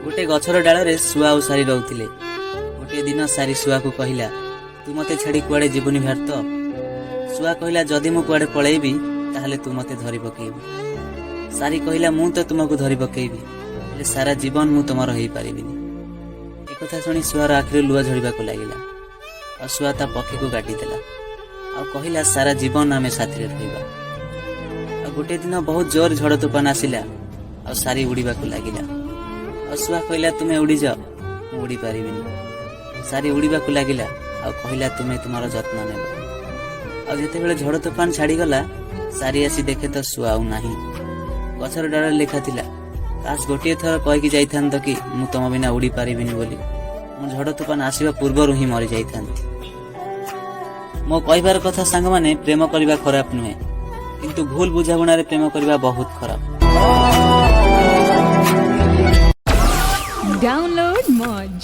गोटे गछर डाल शुआ और सारी रोते गोटे दिन सारी शुआ को कहला तू मते छाड़ी कुआड़े जीवनी भारत। शुआ कहला जदि मु कुआड़े पलैबी ताहले तू मते धरी पकेबी। सारी कहला मु तो तुमको धरी पकेबी हेले सारा जीवन मु तुमर हो पारिबिनी। एक कथा शुणी शुआर आखिर लुआ झड़वा को लगिला और शुआ ता पक्षी को काटिदेला और कहला सारा जीवन आमे साथी रहिबा। और गोटे दिन बहुत जोर झड़ तूफान आसिला और सारी उड़ीबा को लगिला और शुआ कहला तुमे उड़ी जाओ मु उड़ी पारिबिनी। सारी उड़ीबा को लगिला और कहला तुमे तुमार जत्न नेब। और जेते बेले झड़ तूफान छाड़ी गला सारी आसी देखे तो शुआ आउ नाही। गछर डाल लेखा थिला काश गोटे थर कहीकि जाइथान कि मु तुम बिना उड़ी पारिबिनी बोली मु झड़ तूफान आसीबा पूर्वरु ही मरि जाइथांती। मो कहबार कथा सांग माने प्रेम करबा खराब नुहे किंतु भूल बुझाबुणारे प्रेम करबा बहुत खराब। Download Moj.